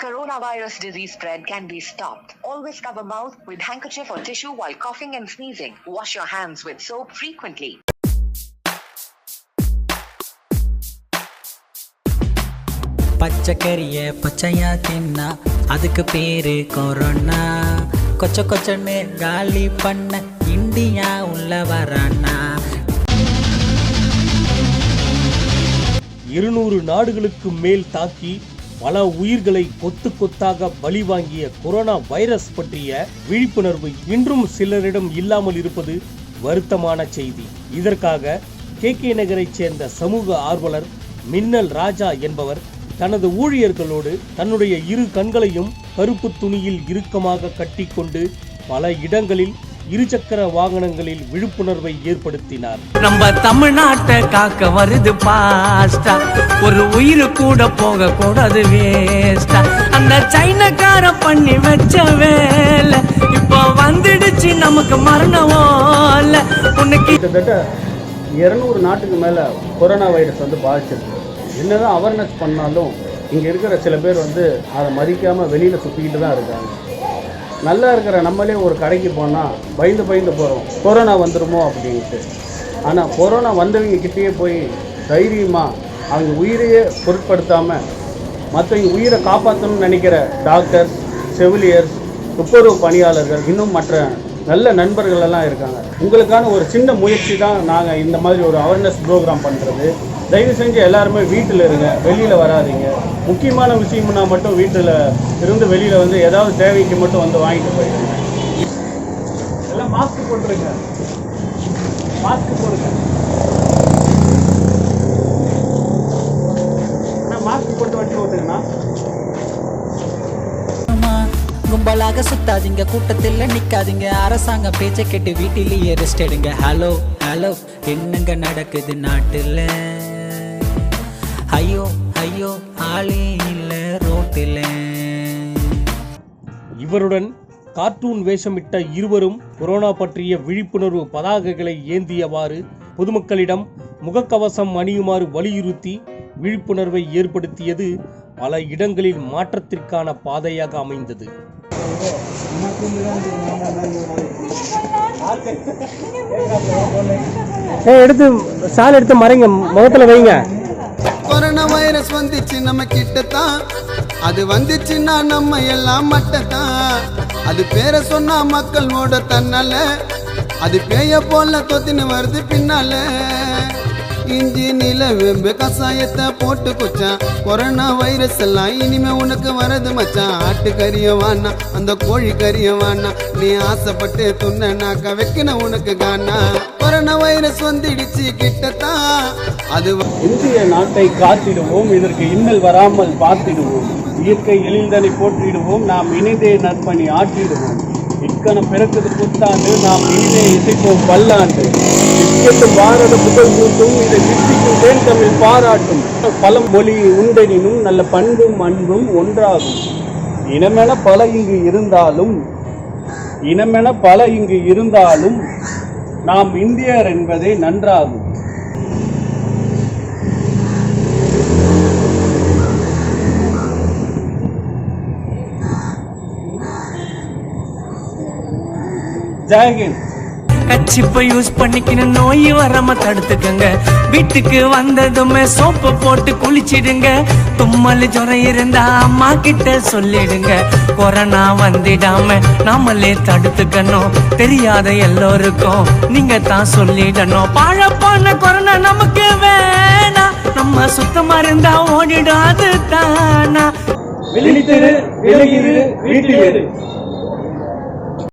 coronavirus disease spread can be stopped. Always cover mouth with handkerchief or tissue while coughing and sneezing. Wash your hands with soap frequently. பச்சைக்கறிய பச்சையா தின்னா அதுக்கு பேரு corona. கொச்ச கொச்சன்னு காலி பண்ண India உள்ள வரானா. 200 நாடுகளுக்கு மேல் தாக்கி பல உயிர்களை கொத்து கொத்தாக பலி வாங்கிய கொரோனா வைரஸ் பற்றிய விழிப்புணர்வு இன்றும் சிலரிடம் இல்லாமல் இருப்பது வருத்தமான செய்தி. இதற்காக KK நகரைச் சேர்ந்த சமூக ஆர்வலர் மின்னல் ராஜா என்பவர் தனது ஊழியர்களோடு தன்னுடைய 2 கண்களையும் கருப்பு துணியில் இறுக்கமாக கட்டிக்கொண்டு பல இடங்களில் 2 சக்கர வாகனங்களில் விழிப்புணர்வை ஏற்படுத்தினார். நம்ம தமிழ்நாட்டை காக்க வருது பாஸ்டா, ஒரு உயிர் கூட போக கூடாது வேஸ்டா. அந்த சைனக்கார பண்ணி வச்ச வேலை இப்போ வந்துடுச்சு நமக்கு மரணவோல. உனக்கு கிட்டத்தட்ட 200 நாட்டுக்கு மேலே கொரோனா வைரஸ் பாதிச்சிருக்கு. என்னதான் அவேர்னஸ் பண்ணாலும் இங்கே இருக்கிற சில பேர் அதை மதிக்காமல் வெளியில் சுற்றிக்கிட்டு தான் இருக்காங்க. நல்லா இருக்கிற நம்மளே ஒரு கடைக்கு போனால் பயந்து போகிறோம், கொரோனா வந்துடுமோ அப்படின்ட்டு. ஆனால் கொரோனா வந்தவங்க கிட்டேயே போய் தைரியமாக அவங்க உயிரையே பொருட்படுத்தாமல் மற்றவங்க உயிரை காப்பாற்றணும்னு நினைக்கிற டாக்டர்ஸ், செவிலியர்ஸ், துப்புரவு பணியாளர்கள், இன்னும் மற்ற நல்ல நண்பர்கள் எல்லாம் இருக்காங்க. உங்களுக்கான ஒரு சின்ன முயற்சி தான் நாங்கள் இந்த மாதிரி ஒரு அவேர்னஸ் ப்ரோக்ராம் பண்ணுறது. தயவு செஞ்சு எல்லாருமே வீட்டில் இருங்க, வெளியில் வராதிங்க. முக்கியமான விஷயம்னா மட்டும் வீட்டில் இருந்து வெளியில் ஏதாவது தேவைக்கு மட்டும் வாங்கிட்டு போயிடுங்க. எல்லாம் மாஸ்க் போட்டுருங்க, மாஸ்க் போடுங்க. மாஸ்க் போட்டு வண்டி ஓட்டுங்கண்ணா. கும்பலாக சுத்தாதீங்க, கூட்டத்தில் நிக்காதீங்க, அரசாங்க பேச்சை கேட்டு வீட்டிலேயே ரெஸ்ட் எடுங்க. ஹலோ ஹலோ என்னங்க நடக்குது நாட்டுல? ஐயோ ஐயோ ஆளே இல்ல ரோட்டில். இவருடன் கார்ட்டூன் வேஷமிட்ட இருவரும் கொரோனா பற்றிய விழிப்புணர்வு பதாகைகளை ஏந்தியவாறு பொதுமக்களிடம் முகக்கவசம் அணியுமாறு வலியுறுத்தி விழிப்புணர்வை ஏற்படுத்தியது பல இடங்களில் மாற்றத்திற்கான பாதையாக அமைந்தது. எடுத்து சால் எடுத்து மறைங்க, முகத்துல வைங்க. கொரோனா வைரஸ் வந்துச்சு நம்ம கிட்டத்தான், அது வந்துச்சுன்னா நம்ம எல்லாம் மட்டத்தான். அது பேரை சொன்னா மக்கள் ஓட தன்னால, அது பேய போல தொத்தின்னு வருது பின்னால. இஞ்சி நில வெம்பு கசாயத்தை போட்டு குச்சான், கொரோனா வைரஸ் எல்லாம் இனிமே உனக்கு வரது மச்சான். ஆட்டுக்கறிய வானா அந்த கோழி கறிய வானா, நீ ஆசைப்பட்டு துண்ண நாக்க வைக்கன உனக்கு காணா. கொரோனா வைரஸ் வந்துடுச்சு கிட்டத்தான். அது இந்திய நாட்டை காத்திடுவோம், இதற்கு இன்னல் வராமல் பார்த்திடுவோம். இயற்கை எழில்தனை போற்றிடுவோம், நாம் இணைந்தே நற்பணி ஆற்றிடுவோம். இக்கன பிறக்குது புத்தாண்டு, நாம் இனிதே இசைப்போம் பல்லாண்டு. இக்கட்டும் பாரத புகழ் கூட்டும், இதை சித்திக்கும் தேன் தமிழ் பாராட்டும். பலம் மொழி உண்டெனினும் நல்ல பண்பும் அன்பும் ஒன்றாகும். இனமென பல இங்கு இருந்தாலும் நாம் இந்தியர் என்பதே நன்றாகும். ஜெயஹிந்த். கச்சிப்பை யூஸ் பண்ணிக்கணும், நோய் வராம தடுத்துக்கங்க. வீட்டுக்கு வந்ததுமே சோப்பு போட்டு குளிச்சிடுங்க. தும்மல் ஜுரம் இருந்தா அம்மா கிட்ட சொல்லிடுங்க. கொரோனா வந்திடாம நாமளே தடுத்துக்கணும். தெரியாத எல்லோருக்கும் நீங்க தான் சொல்லிடணும். பழப்பான கொரோனா நமக்கு வேணா, நம்ம சுத்தமா இருந்தா ஓடிடாது தானா. விழித்திரு, விலகிரு, வீட்டில் இரு.